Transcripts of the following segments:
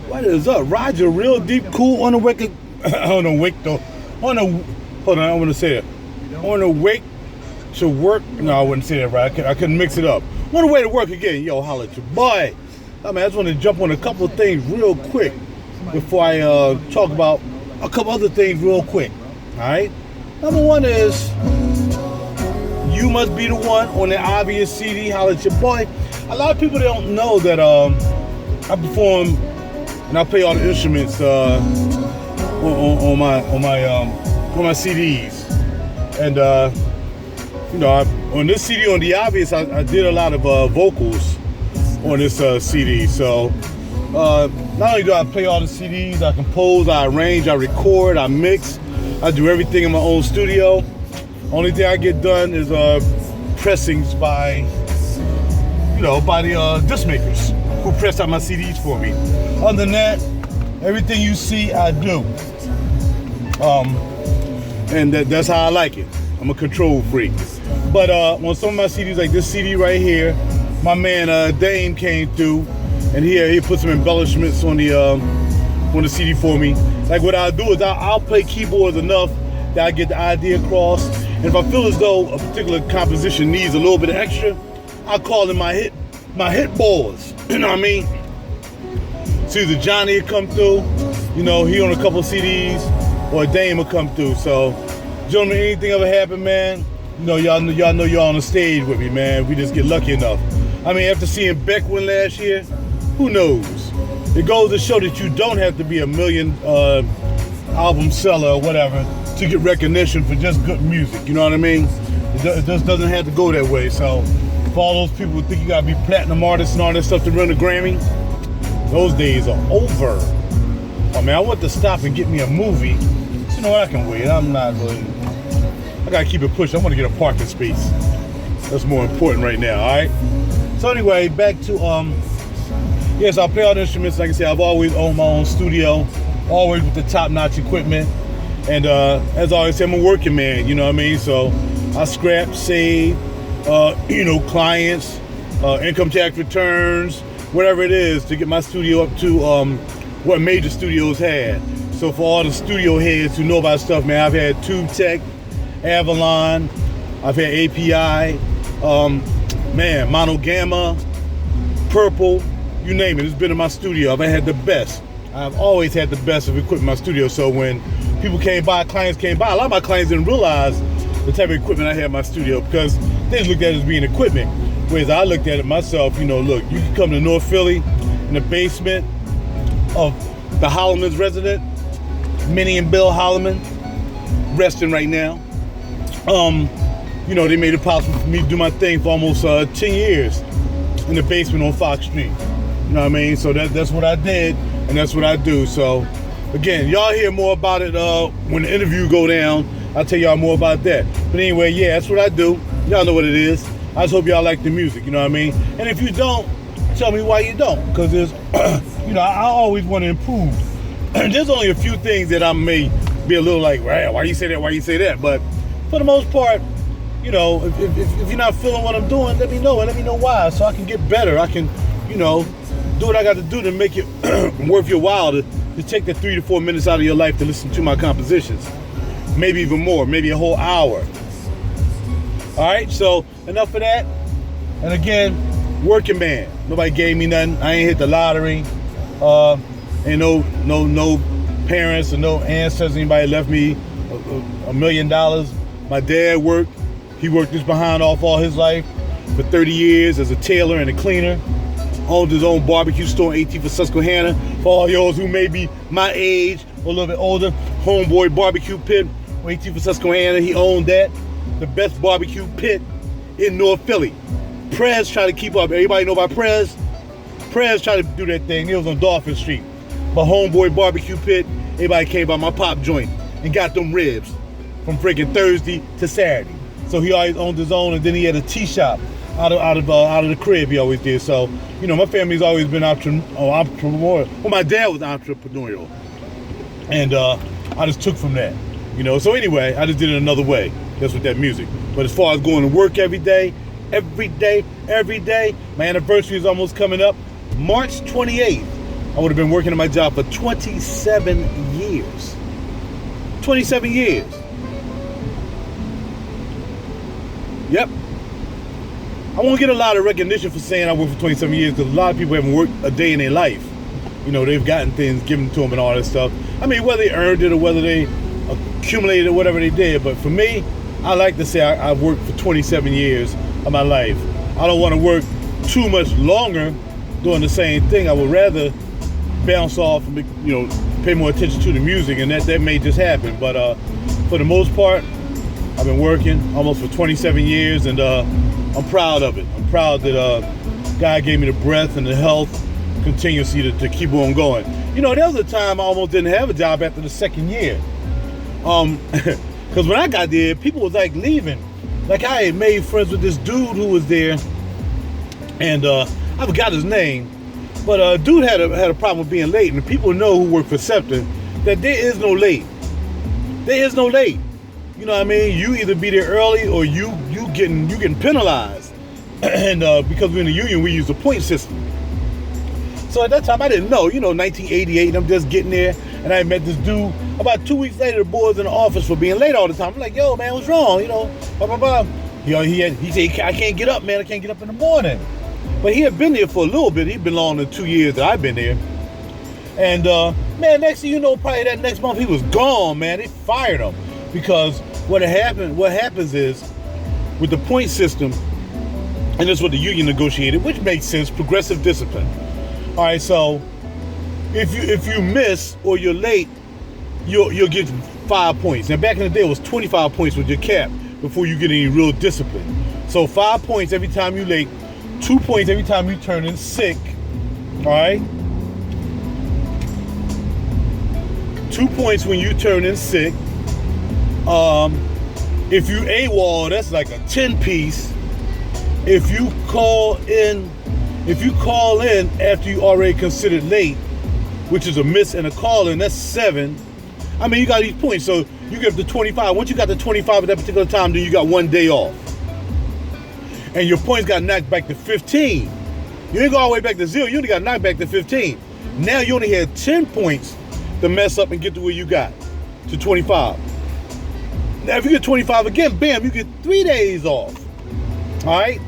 What is up? Roger, real deep, cool on the wicked. On the wake though. On the hold on, I want to say it. On the wake to work. No, I wouldn't say that right. I couldn't mix it up. On the way to work again. Yo, holla at your boy. I just want to jump on a couple of things real quick before I talk about a couple other things real quick. All right. Number one is You Must Be the One on the Obvious CD. Holla at your boy. A lot of people don't know that I perform and I play all the instruments on my CDs. And on this CD on the Obvious, I did a lot of vocals on this CD. So not only do I play all the CDs, I compose, I arrange, I record, I mix, I do everything in my own studio. Only thing I get done is pressings by the disc makers who press out my CDs for me. Other than that, everything you see, I do. And that's how I like it. I'm a control freak. But on some of my CDs, like this CD right here, my man Dame came through, and he put some embellishments on the CD for me. Like what I'll do is I'll play keyboards enough that I get the idea across. And if I feel as though a particular composition needs a little bit of extra, I call them my hit boys. You know what I mean? So either Johnny will come through, he on a couple CDs, or Dame will come through. So, gentlemen, anything ever happen, man? Y'all know y'all on the stage with me, man. We just get lucky enough. I mean, after seeing Beck win last year, who knows? It goes to show that you don't have to be a million album seller or whatever to get recognition for just good music. You know what I mean? It just doesn't have to go that way. So, for all those people who think you gotta be platinum artists and all that stuff to run a Grammy, those days are over. I mean, I want to stop and get me a movie. So you know what? I can wait. I'm not really. I gotta keep it pushing. I want to get a parking space. That's more important right now. All right. So anyway, back to yes, I play all the instruments. Like I said, I've always owned my own studio, always with the top-notch equipment. And as I always say, I'm a working man. You know what I mean? So I scrap, save, clients, income tax returns, whatever it is, to get my studio up to what major studios had. So for all the studio heads who know about stuff, man, I've had Tube Tech, Avalon, I've had API, Mono Gamma, Purple, you name it. It's been in my studio. I've had the best. I've always had the best of equipment in my studio. So when people came by, clients came by, a lot of my clients didn't realize the type of equipment I had in my studio because they just looked at it as being equipment. Whereas I looked at it myself, look, you can come to North Philly in the basement of the Holloman's resident, Minnie and Bill Holloman, resting right now. They made it possible for me to do my thing for almost 10 years in the basement on Fox Street. You know what I mean? So that's what I did, and that's what I do. So again, y'all hear more about it when the interview go down. I'll tell y'all more about that. But anyway, yeah, that's what I do. Y'all know what it is. I just hope y'all like the music, you know what I mean? And if you don't, tell me why you don't. Because there's, I always want to improve. There's only a few things that I may be a little like, right, why you say that, why you say that? But for the most part, if you're not feeling what I'm doing, let me know and let me know why, so I can get better. I can, do what I got to do to make it worth your while to take the 3 to 4 minutes out of your life to listen to my compositions. Maybe even more, maybe a whole hour. All right, so enough of that. And again, working man. Nobody gave me nothing. I ain't hit the lottery. Ain't no parents or no ancestors. Anybody left me $1 million. My dad worked. He worked his behind off all his life for 30 years as a tailor and a cleaner. Owned his own barbecue store in 18th for Susquehanna. For all y'all who may be my age or a little bit older, Homeboy Barbecue Pit, 18th for Susquehanna. He owned that. The best barbecue pit in North Philly. Prez tried to keep up. Everybody know about Prez? Prez tried to do that thing. He was on Dolphin Street. But Homeboy Barbecue Pit, everybody came by my pop joint and got them ribs from freaking Thursday to Saturday. So he always owned his own, and then he had a tea shop out of the crib. He always did. So my family's always been entrepreneurial. Well, my dad was entrepreneurial, and I just took from that. So anyway, I just did it another way. That's with that music. But as far as going to work every day, my anniversary is almost coming up. March 28th, I would have been working at my job for 27 years. 27 years. Yep. I won't get a lot of recognition for saying I worked for 27 years because a lot of people haven't worked a day in their life. You know, they've gotten things given to them and all that stuff. I mean, whether they earned it or whether they accumulated it, whatever they did. But for me, I like to say I've worked for 27 years of my life. I don't want to work too much longer doing the same thing. I would rather bounce off and, you know, pay more attention to the music, and that may just happen. But for the most part, I've been working almost for 27 years, and I'm proud of it. I'm proud that God gave me the breath and the health continuously to keep on going. You know, there was a time I almost didn't have a job after the second year. Because when I got there, people was like leaving. Like I had made friends with this dude who was there, and I forgot his name, but dude had a problem with being late, and people know who work for Septa that there is no late. There is no late. You know what I mean? You either be there early or you getting penalized. And because we're in the union, we use a point system. So at that time, I didn't know. You know, 1988, I'm just getting there, and I met this dude. About 2 weeks later, the boys in the office for being late all the time. I'm like, yo, man, what's wrong? You know, blah, blah, blah. You know, he said, I can't get up, man. I can't get up in the morning. But he had been there for a little bit. He'd been longer than 2 years that I've been there. And, man, next thing you know, probably that next month, he was gone, man. They fired him. Because what happens is, with the point system, and that's what the union negotiated, which makes sense, progressive discipline. All right, so if you miss or you're late, you'll get 5 points. Now, back in the day, it was 25 points with your cap before you get any real discipline. So 5 points every time you're late, 2 points every time you turn in sick. All right, 2 points when you turn in sick. If you AWOL, that's like a 10-piece. If you call in after you already considered late, which is a miss and a call-in, that's 7. I mean, you got these points, so you get up to 25. Once you got to 25 at that particular time, then you got 1 day off. And your points got knocked back to 15. You didn't go all the way back to 0. You only got knocked back to 15. Now you only had 10 points to mess up and get to where you got, to 25. Now, if you get 25 again, bam, you get 3 days off. All right?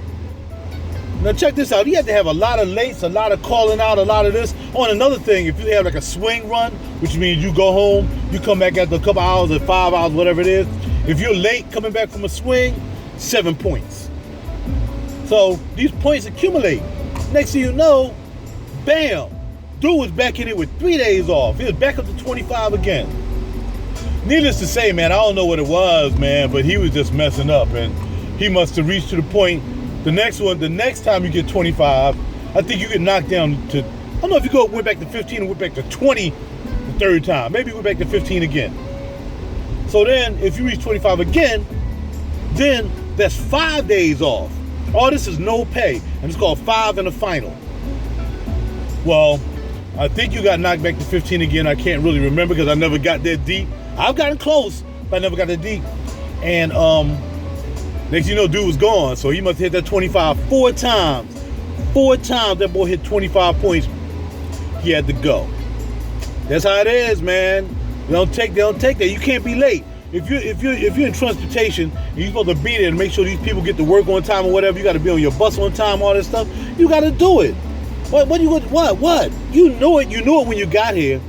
Now, check this out. You have to have a lot of lates, a lot of calling out, a lot of this. Oh, and another thing, if you have like a swing run, which means you go home, you come back after a couple hours or 5 hours, whatever it is. If you're late coming back from a swing, 7 points. So these points accumulate. Next thing you know, bam, dude was back in it with 3 days off. He was back up to 25 again. Needless to say, man, I don't know what it was, man, but he was just messing up, and he must have reached to the point. The next time you get 25, I think you get knocked down to, I don't know if you went back to 15 and went back to 20 the third time. Maybe you went back to 15 again. So then, if you reach 25 again, then that's 5 days off. All this is no pay, and it's called 5 and a final. Well, I think you got knocked back to 15 again. I can't really remember because I never got that deep. I've gotten close, but I never got that deep. And next you know, dude was gone. So he must have hit that 25 4 times. 4 times that boy hit 25 points. He had to go. That's how it is, man. They don't take that. You can't be late. If you're in transportation and you're supposed to be there and make sure these people get to work on time or whatever, you got to be on your bus on time, all this stuff. You got to do it. What? You knew it. You knew it when you got here.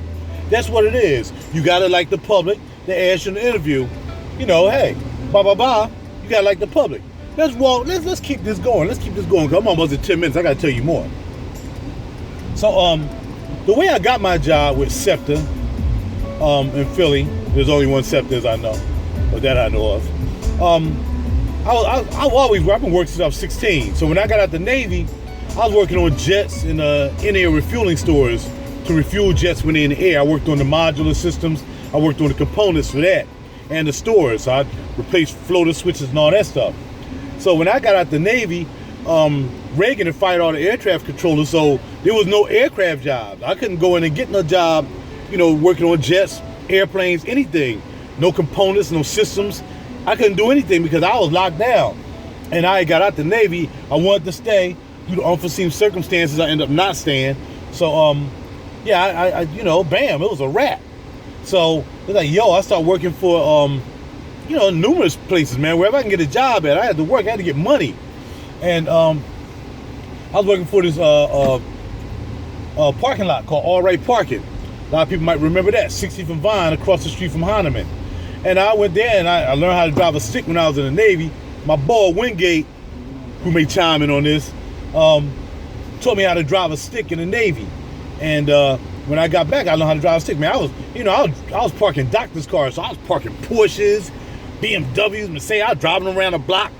That's what it is. You gotta like the public. They ask you in the interview, you know, hey, blah blah blah. You gotta like the public. Let's keep this going. Let's keep this going. Cause I'm almost at 10 minutes. I gotta tell you more. So the way I got my job with Septa in Philly, there's only one Septa as I know, but that I know of. I've been working since I was 16. So when I got out the Navy, I was working on jets and in-air refueling stores to refuel jets when they're in the air. I worked on the modular systems. I worked on the components for that and the stores. So I replaced floater switches and all that stuff. So when I got out the Navy, Reagan had fired all the air traffic controllers, so there was no aircraft jobs. I couldn't go in and get no job, you know, working on jets, airplanes, anything. No components, no systems. I couldn't do anything because I was locked down. And I got out the Navy. I wanted to stay. Due to unforeseen circumstances, I ended up not staying. So yeah, bam, it was a wrap. So it's like, yo, I started working for, numerous places, man. Wherever I can get a job at, I had to work. I had to get money. And I was working for this parking lot called All Right Parking. A lot of people might remember that. 60th and Vine, across the street from Heineman. And I went there and I learned how to drive a stick when I was in the Navy. My boy Wingate, who may chime in on this, taught me how to drive a stick in the Navy. And when I got back, I learned how to drive a stick. Man, I was parking doctors' cars. So I was parking Porsches, BMWs, Mercedes. I was driving them around the block.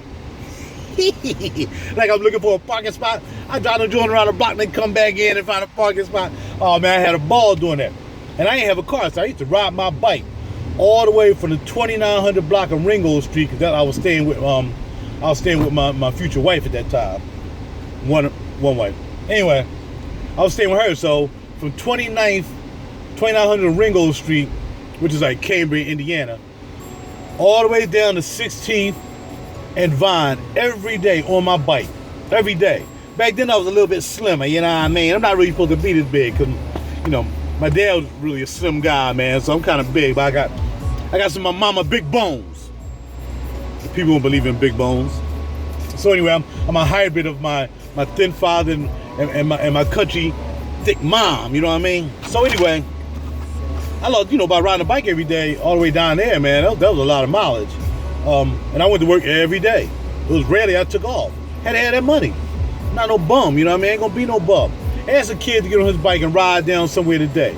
Like I'm looking for a parking spot. I drive them doing around the block and then come back in and find a parking spot. Oh man, I had a ball doing that. And I didn't have a car, so I used to ride my bike all the way from the 2900 block of Ringgold Street, because I was staying with my future wife at that time. One wife. Anyway, I was staying with her, so from 2900 Ringgold Street, which is like Cambria, Indiana, all the way down to 16th and Vine every day on my bike. Every day. Back then I was a little bit slimmer, you know what I mean? I'm not really supposed to be this big, because, my dad was really a slim guy, man, so I'm kind of big, but I got some of my mama big bones. People don't believe in big bones. So anyway, I'm a hybrid of my thin father and my country thick mom, you know what I mean? So anyway, I loved, by riding a bike every day all the way down there, man, that was a lot of mileage. And I went to work every day. It was rarely I took off. Had to have that money. I'm not no bum, you know what I mean? Ain't gonna be no bum. Ask a kid to get on his bike and ride down somewhere today.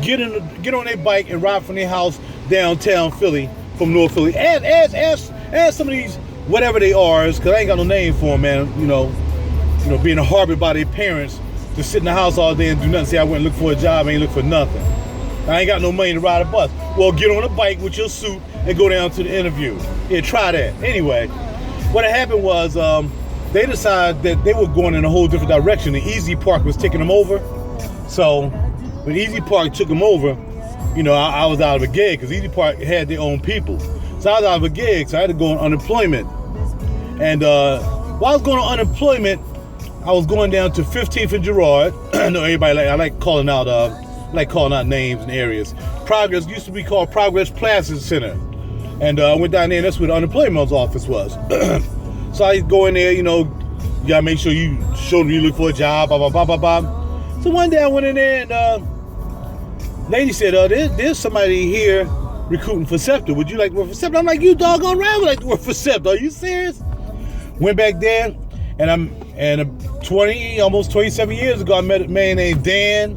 Get on their bike and ride from their house downtown Philly, from North Philly. Ask some of these, whatever they are, because I ain't got no name for them, man. Being harbored by their parents to sit in the house all day and do nothing. Say I went and look for a job, I ain't look for nothing. I ain't got no money to ride a bus. Well, get on a bike with your suit and go down to the interview. Yeah, try that. Anyway, what had happened was they decided that they were going in a whole different direction. The Easy Park was taking them over. So when Easy Park took them over, I was out of a gig, because Easy Park had their own people. So I was out of a gig, so I had to go on unemployment. And while I was going on unemployment, I was going down to 15th and Girard. I know everybody I like calling out names and areas. Progress used to be called Progress Plaza Center. And I went down there, and that's where the unemployment office was. So I go in there, you gotta make sure you show them you look for a job, blah, blah, blah, blah, blah. So one day I went in there, and lady said, there's somebody here recruiting for Septa. Would you like to work for Septa? I'm like, you doggone right, I would like to work for Septa. Are you serious? Went back there, and almost 27 years ago, I met a man named Dan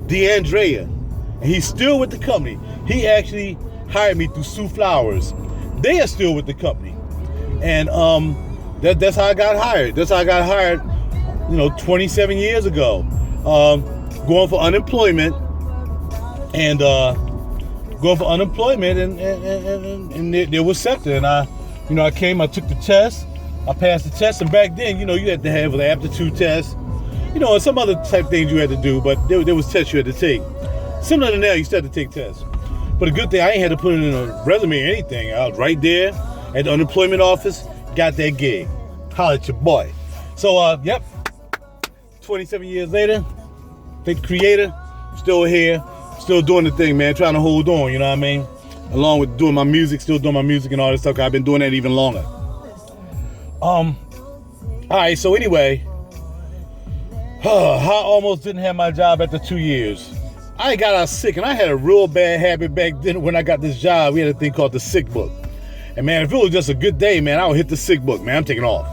DeAndrea, and he's still with the company. He actually hired me through Sue Flowers. They are still with the company, and that's how I got hired. That's how I got hired, 27 years ago. Going for unemployment, and there was Septa, and I came, I took the test, I passed the test, and back then, you had to have an aptitude test, and some other type things you had to do, but there was tests you had to take. Similar to now, you still had to take tests. But a good thing, I ain't had to put it in a resume or anything. I was right there at the unemployment office, got that gig. Holla at your boy. So, 27 years later, thank the creator, still here, still doing the thing, man, trying to hold on, you know what I mean? Along with doing my music, still doing my music and all this stuff, 'cause I've been doing that even longer. All right, so anyway, I almost didn't have my job after 2 years. I got out sick, and I had a real bad habit back then when I got this job. We had a thing called the sick book. And man, if it was just a good day, man, I would hit the sick book, man. I'm taking off.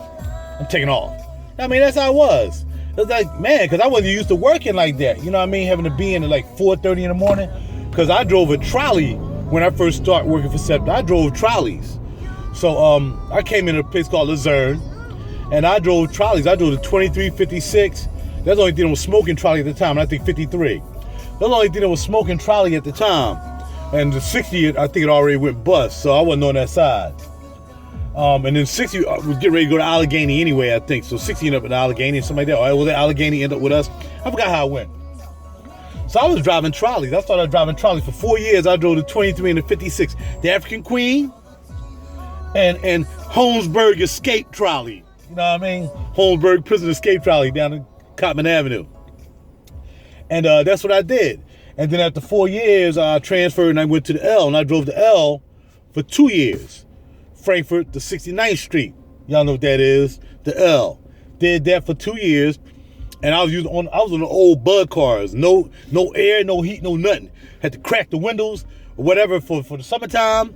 I mean, that's how it was. It was like, man, because I wasn't used to working like that. You know what I mean? Having to be in at like 4:30 in the morning. Because I drove a trolley when I first started working for Septa. I drove trolleys. So I came in a place called Luzerne, and I drove trolleys. I drove the 2356. That's the only thing that was smoking trolley at the time. And I think 53. That's the only thing that was smoking trolley at the time. And the 60, I think it already went bust, so I wasn't on that side. And then 60 was getting ready to go to Allegheny anyway, I think. So 60 ended up in Allegheny and something like that. Or was it Allegheny end up with us? I forgot how it went. So I was driving trolleys. I started driving trolleys for 4 years. I drove the 23 and the 56. The African Queen and Holmesburg Escape Trolley. You know what I mean? Holmesburg Prison Escape Trolley down in Cotman Avenue. And that's what I did. And then after 4 years, I transferred and I went to the L, and I drove the L for 2 years. Frankfurt to 69th Street. Y'all know what that is, the L. Did that for 2 years, and I was on the old bug cars. No air, no heat, no nothing. Had to crack the windows or whatever for the summertime.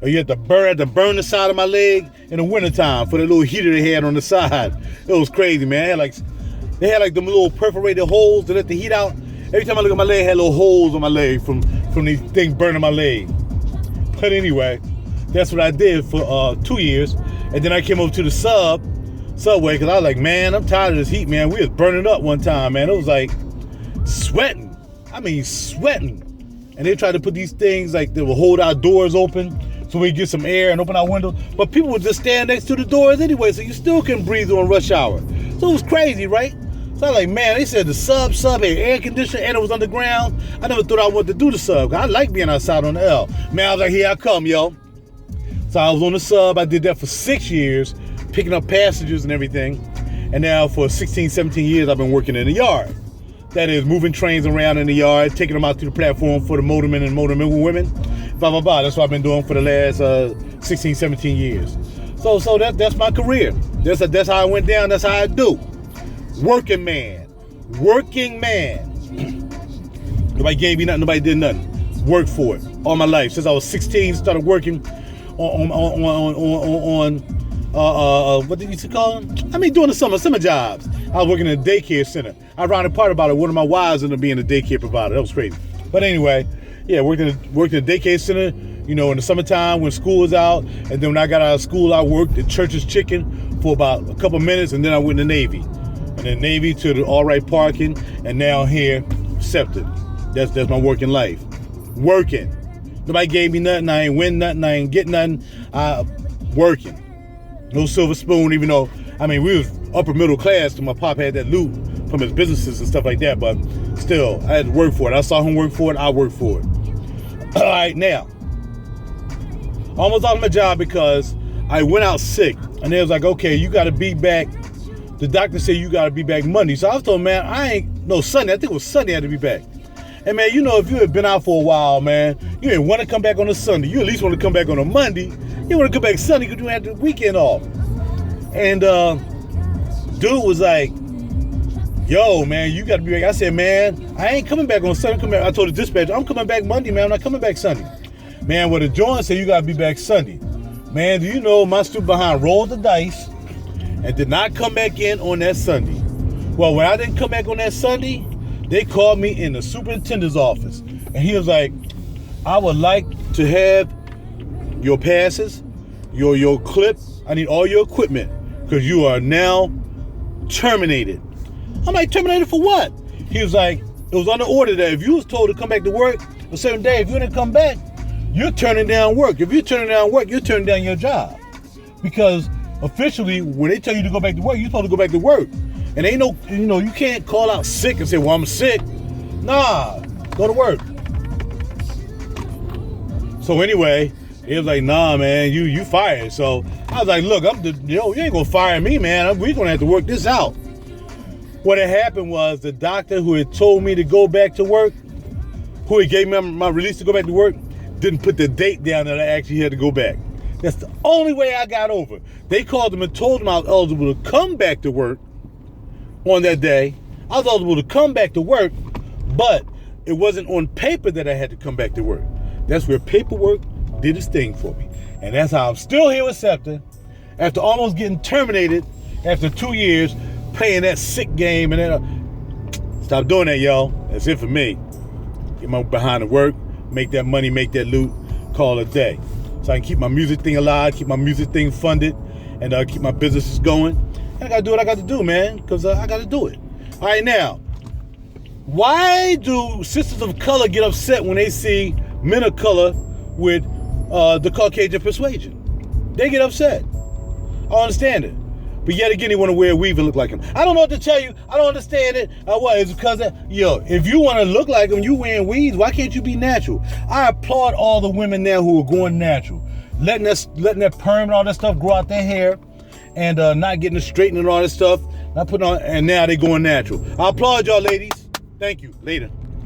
Or you had to burn the side of my leg in the wintertime for the little heater they had on the side. It was crazy, man. They had like them little perforated holes to let the heat out. Every time I look at my leg, I had little holes on my leg from these things burning my leg. But anyway, that's what I did for 2 years. And then I came over to the subway, because I was like, man, I'm tired of this heat, man. We was burning up one time, man. It was like sweating. I mean, sweating. And they tried to put these things like they would hold our doors open so we get some air and open our windows. But people would just stand next to the doors anyway, so you still can breathe on rush hour. So it was crazy, right? So I was like, man, they said the sub had air conditioning and it was underground. I never thought I wanted to do the sub. I like being outside on the L. Man, I was like, here I come, yo. So I was on the sub. I did that for 6 years, picking up passengers and everything. And now for 16, 17 years, I've been working in the yard. That is, moving trains around in the yard, taking them out to the platform for the motormen and motormen women. Blah, blah, blah. That's what I've been doing for the last 16, 17 years. So that's my career. That's how I went down. That's how I do. Working man. Nobody gave me nothing. Nobody did nothing. Worked for it all my life. Since I was 16, started working on what did you call them? I mean, doing the summer jobs. I was working in a daycare center. Ironic part about it, one of my wives ended up being a daycare provider. That was crazy. But anyway, yeah, worked in a daycare center, in the summertime when school was out. And then when I got out of school, I worked at Church's Chicken for about a couple minutes, and then I went in the Navy. And then Navy to the All Right Parking, and now here, Septa. That's my working life. Working. Nobody gave me nothing. I ain't win nothing. I ain't get nothing. Working. No silver spoon, even though, we was upper middle class, so my pop had that loot from his businesses and stuff like that, but still, I had to work for it. I saw him work for it, I worked for it. All right, now, I almost lost my job because I went out sick, and they was like, okay, you got to be back. The doctor said you got to be back Monday. So I was told, man, Sunday. I think it was Sunday I had to be back. And man, if you had been out for a while, man, you didn't want to come back on a Sunday. You at least want to come back on a Monday. You want to come back Sunday because you had the weekend off. And dude was like, yo, man, you got to be back. I said, man, I ain't coming back on Sunday. I told the dispatcher, I'm coming back Monday, man. I'm not coming back Sunday. Man, well, the joint said you got to be back Sunday. Man, do you know my stupid behind rolled the dice and did not come back in on that Sunday. Well, when I didn't come back on that Sunday, they called me in the superintendent's office. And he was like, I would like to have your passes, your clip. I need all your equipment because you are now terminated. I'm like, terminated for what? He was like, it was on the order that if you was told to come back to work a certain day, if you didn't come back, you're turning down work. If you're turning down work, you're turning down your job. Because officially, when they tell you to go back to work, you're supposed to go back to work. And ain't no, you can't call out sick and say, well, I'm sick. Nah, go to work. So anyway, it was like, nah, man, you fired. So I was like, look, you ain't gonna fire me, man. We're gonna have to work this out. What had happened was the doctor who had told me to go back to work, who had gave me my release to go back to work, didn't put the date down that I actually had to go back. That's the only way I got over. They called them and told them I was eligible to come back to work on that day. I was eligible to come back to work, but it wasn't on paper that I had to come back to work. That's where paperwork did its thing for me. And that's how I'm still here with Septa after almost getting terminated after 2 years playing that sick game. And then stop doing that, y'all. That's it for me. Get my behind the work, make that money, make that loot, call it a day. So I can keep my music thing alive, keep my music thing funded, and keep my businesses going. And I gotta do what I got to do, man, because I gotta do it. All right, now, why do sisters of color get upset when they see men of color with the Caucasian persuasion? They get upset. I don't understand it. But yet again, they want to wear a weave and look like him. I don't know what to tell you. I don't understand it. What? It's because, if you want to look like him, you wearing weaves, why can't you be natural? I applaud all the women now who are going natural. Letting that perm and all that stuff grow out their hair and not getting it straightened and all that stuff. Not putting on, and now they going natural. I applaud y'all, ladies. Thank you. Later.